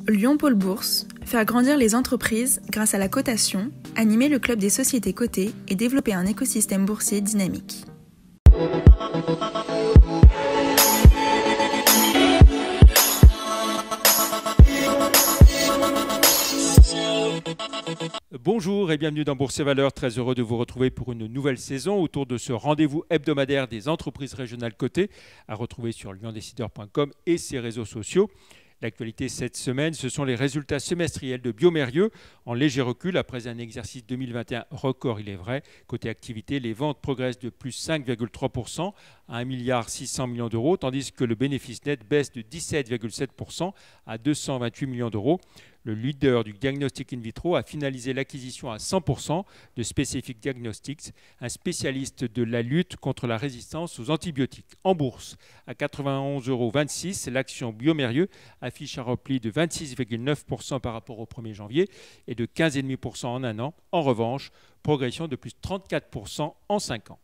Lyon Pôle Bourse, faire grandir les entreprises grâce à la cotation, animer le club des sociétés cotées et développer un écosystème boursier dynamique. Bonjour et bienvenue dans Bourse et Valeurs, très heureux de vous retrouver pour une nouvelle saison autour de ce rendez-vous hebdomadaire des entreprises régionales cotées à retrouver sur lyondécideur.com et ses réseaux sociaux. L'actualité cette semaine, ce sont les résultats semestriels de bioMérieux en léger recul après un exercice 2021 record, il est vrai. Côté activité, les ventes progressent de plus 5,3% à 1,6 milliard d'euros, tandis que le bénéfice net baisse de 17,7% à 228 millions d'euros. Le leader du diagnostic in vitro a finalisé l'acquisition à 100% de Specific Diagnostics, un spécialiste de la lutte contre la résistance aux antibiotiques. En bourse, à 91,26 €, l'action bioMérieux affiche un repli de 26,9% par rapport au 1er janvier et de 15,5% en un an. En revanche, progression de plus 34% en 5 ans.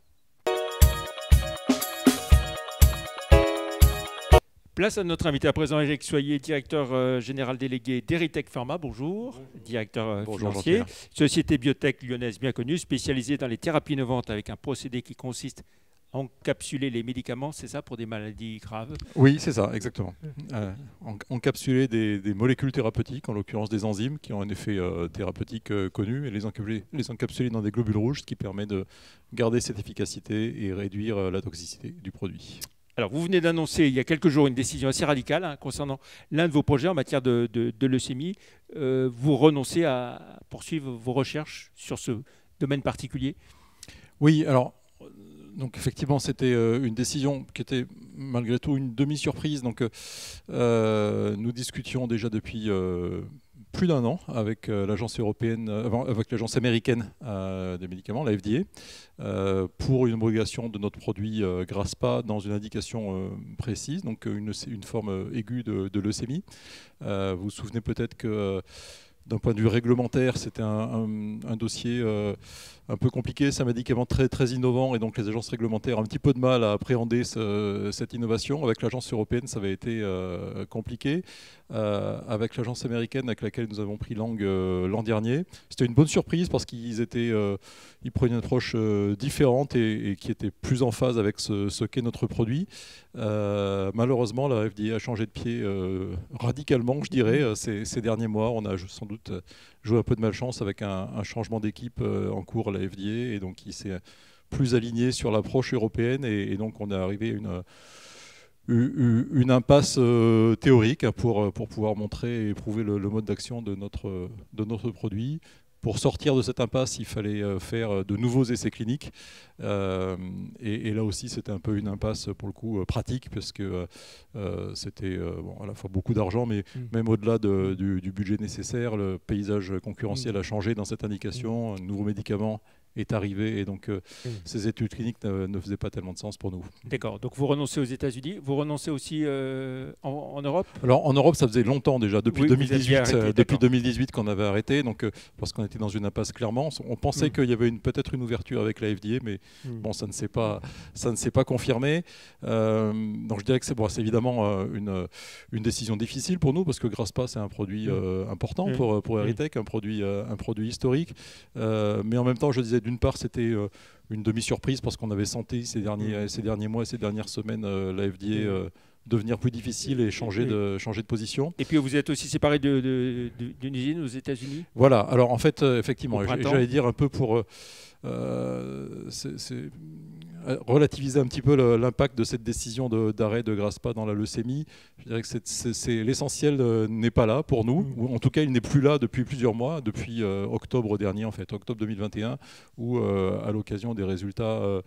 Place à notre invité à présent, Éric Soyer, directeur général délégué d'Erytech Pharma. Bonjour, directeur financier. Société biotech lyonnaise bien connue, spécialisée dans les thérapies innovantes avec un procédé qui consiste à encapsuler les médicaments, c'est ça, pour des maladies graves? Oui, c'est ça, exactement. Encapsuler des molécules thérapeutiques, en l'occurrence des enzymes, qui ont un effet thérapeutique connu, et les encapsuler dans des globules rouges, ce qui permet de garder cette efficacité et réduire la toxicité du produit. Alors, vous venez d'annoncer il y a quelques jours une décision assez radicale concernant l'un de vos projets en matière de leucémie. Vous renoncez à poursuivre vos recherches sur ce domaine particulier? Oui, alors, donc effectivement, c'était une décision qui était malgré tout une demi-surprise. Donc, nous discutions déjà depuis plus d'un an avec l'agence européenne, avec l'agence américaine des médicaments, la FDA, pour une homologation de notre produit Graspa dans une indication précise, donc une forme aiguë de leucémie. Vous vous souvenez peut-être que d'un point de vue réglementaire, c'était un dossier un peu compliqué. C'est un médicament très, très innovant et donc les agences réglementaires ont un petit peu de mal à appréhender cette innovation. Avec l'agence européenne, ça avait été compliqué. Avec l'agence américaine avec laquelle nous avons pris langue l'an dernier, c'était une bonne surprise parce qu'ils prenaient une approche différente et qui était plus en phase avec ce qu'est notre produit. Malheureusement, la FDA a changé de pied radicalement, je dirais, ces derniers mois. On a sans doute joué un peu de malchance avec un changement d'équipe en cours à la FDA, et donc il s'est plus aligné sur l'approche européenne, et donc on est arrivé à une impasse théorique pour pouvoir montrer et prouver le mode d'action de notre produit. Pour sortir de cette impasse, il fallait faire de nouveaux essais cliniques. Et là aussi, c'était un peu une impasse, pour le coup, pratique, parce que c'était à la fois beaucoup d'argent, mais même au-delà du budget nécessaire, le paysage concurrentiel a changé dans cette indication. Un nouveau médicament est arrivé, et donc ces études cliniques ne faisaient pas tellement de sens pour nous. D'accord, donc vous renoncez aux États-Unis, vous renoncez aussi en Europe? Alors en Europe, ça faisait longtemps déjà, depuis 2018 qu'on avait arrêté, donc, parce qu'on était dans une impasse clairement. On pensait qu'il y avait peut-être une ouverture avec la FDA, mais bon, ça ne s'est pas confirmé. Donc je dirais que c'est évidemment une décision difficile pour nous, parce que Graspa, c'est un produit important pour Erytech, un produit historique. Mais en même temps, je disais, d'une part, c'était une demi-surprise parce qu'on avait senti ces derniers mois et ces dernières semaines la FDA devenir plus difficile et changer de position. Et puis vous êtes aussi séparé d'une usine aux États-Unis? Voilà, alors en fait, effectivement, j'allais dire un peu pour relativiser un petit peu l'impact de cette décision d'arrêt de Graspa dans la leucémie. Je dirais que l'essentiel n'est pas là pour nous, ou en tout cas il n'est plus là depuis plusieurs mois, depuis octobre dernier, en fait, octobre 2021, où à l'occasion des résultats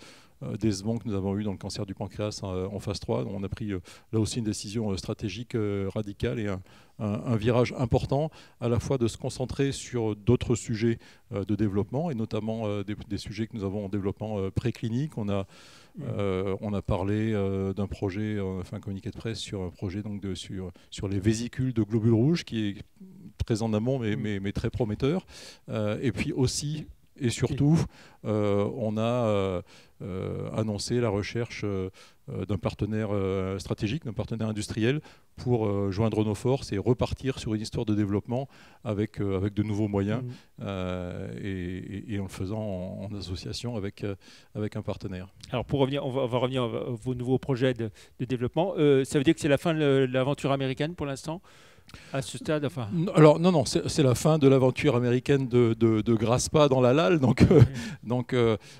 décevants que nous avons eu dans le cancer du pancréas en phase 3. On a pris là aussi une décision stratégique radicale et un virage important, à la fois de se concentrer sur d'autres sujets de développement, et notamment des sujets que nous avons en développement préclinique. On a parlé d'un projet, un communiqué de presse sur un projet donc sur les vésicules de globules rouges, qui est très en amont mais très prometteur. Et puis aussi, Et surtout, on a annoncé la recherche d'un partenaire stratégique, d'un partenaire industriel pour joindre nos forces et repartir sur une histoire de développement avec de nouveaux moyens et en le faisant en association avec un partenaire. Alors pour revenir, on va revenir à vos nouveaux projets de développement. Ça veut dire que c'est la fin de l'aventure américaine pour l'instant ? À ce stade, enfin. Alors non, c'est la fin de l'aventure américaine de Graspa dans la Lalle. Donc,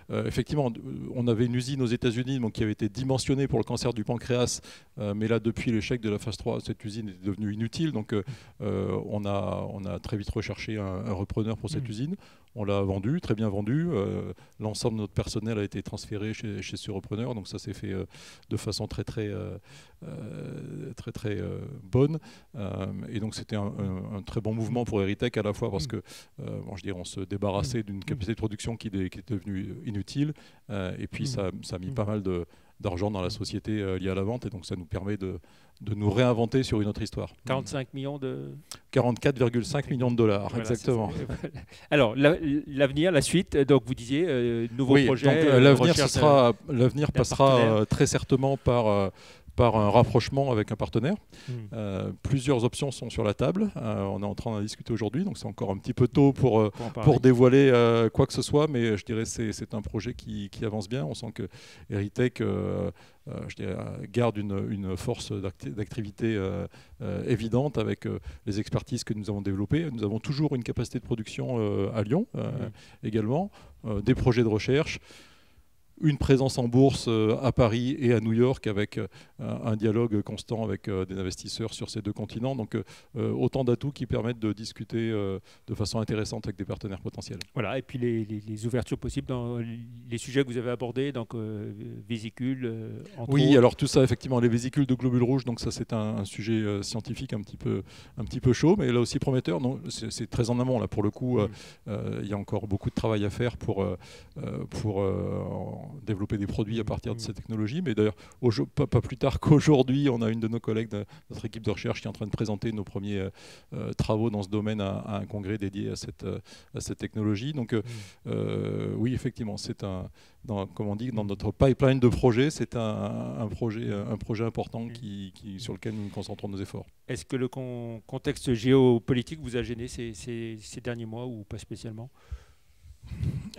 effectivement, on avait une usine aux États-Unis qui avait été dimensionnée pour le cancer du pancréas, mais là, depuis l'échec de la phase 3, cette usine est devenue inutile. Donc, on a très vite recherché un repreneur pour cette usine. On l'a vendu, très bien vendu. L'ensemble de notre personnel a été transféré chez ce repreneur. Donc ça s'est fait de façon très bonne. Et donc c'était un très bon mouvement pour Erytech à la fois parce que on se débarrassait d'une capacité de production qui est devenue inutile. Et puis ça a mis pas mal d'argent dans la société liée à la vente. Et donc ça nous permet de nous réinventer sur une autre histoire. 45 millions de... 44,5 millions de dollars, voilà, exactement. Alors, l'avenir, la suite, donc vous disiez, nouveaux projets. L'avenir passera très certainement par un rapprochement avec un partenaire. Plusieurs options sont sur la table. On est en train d'en discuter aujourd'hui, donc c'est encore un petit peu tôt pour dévoiler quoi que ce soit, mais je dirais que c'est un projet qui avance bien. On sent que Erytech garde une force d'activité évidente avec les expertises que nous avons développées. Nous avons toujours une capacité de production à Lyon également, des projets de recherche, une présence en bourse à Paris et à New York avec un dialogue constant avec des investisseurs sur ces deux continents. Donc autant d'atouts qui permettent de discuter de façon intéressante avec des partenaires potentiels. Voilà, et puis les ouvertures possibles dans les sujets que vous avez abordés, donc vésicules, entre autres. Alors tout ça, effectivement, les vésicules de globules rouges, donc ça c'est un sujet scientifique un petit peu chaud, mais là aussi prometteur. C'est très en amont, là pour le coup, il y a encore beaucoup de travail à faire pour développer des produits à partir de ces technologies. Mais d'ailleurs, pas plus tard qu'aujourd'hui, on a une de nos collègues de notre équipe de recherche qui est en train de présenter nos premiers travaux dans ce domaine à un congrès dédié à cette technologie. Donc oui, effectivement, c'est comme on dit, dans notre pipeline de projets, c'est un projet important sur lequel nous concentrons nos efforts. Est-ce que le contexte géopolitique vous a gêné ces derniers mois ou pas spécialement ?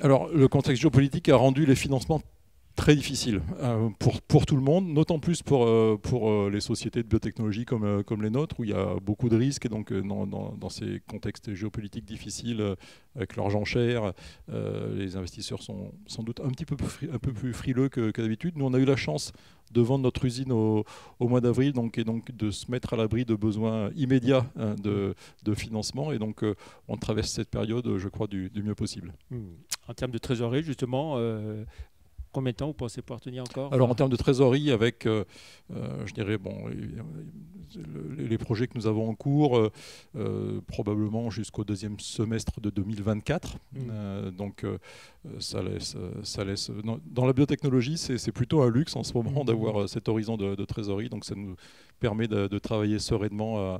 Alors, le contexte géopolitique a rendu les financements très difficiles pour tout le monde, d'autant plus pour les sociétés de biotechnologie comme les nôtres, où il y a beaucoup de risques. Et donc, dans ces contextes géopolitiques difficiles, avec l'argent cher, les investisseurs sont sans doute un peu plus frileux que d'habitude. Nous, on a eu la chance de vendre notre usine au mois d'avril, et donc de se mettre à l'abri de besoins immédiats de financement. Et donc, on traverse cette période, je crois, du mieux possible. En termes de trésorerie, justement, combien de temps vous pensez pouvoir tenir encore ? Alors, en termes de trésorerie, avec, je dirais, les projets que nous avons en cours, probablement jusqu'au deuxième semestre de 2024. Donc, ça laisse. Dans la biotechnologie, c'est plutôt un luxe en ce moment d'avoir cet horizon de trésorerie. Donc, ça nous permet de travailler sereinement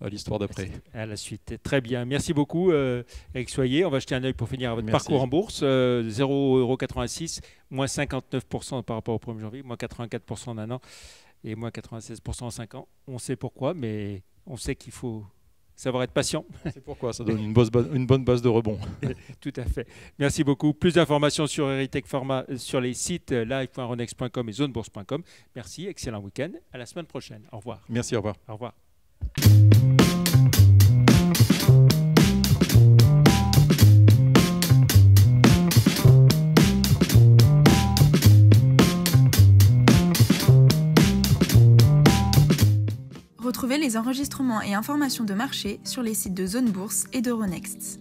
à l'histoire d'après. À la suite. Très bien. Merci beaucoup, Eric Soyer. On va jeter un œil pour finir à votre parcours en bourse. 0,86 €, moins 59% par rapport au 1er janvier, moins 84% en un an et moins 96% en 5 ans. On sait pourquoi, mais on sait qu'il faut savoir être patient. C'est pourquoi ça donne une bonne base de rebond. Tout à fait. Merci beaucoup. Plus d'informations sur Erytech Pharma sur les sites live.ronex.com et zonebourse.com. Merci. Excellent week-end. À la semaine prochaine. Au revoir. Merci. Au revoir. Au revoir. Retrouvez les enregistrements et informations de marché sur les sites de Zone Bourse et d'Euronext.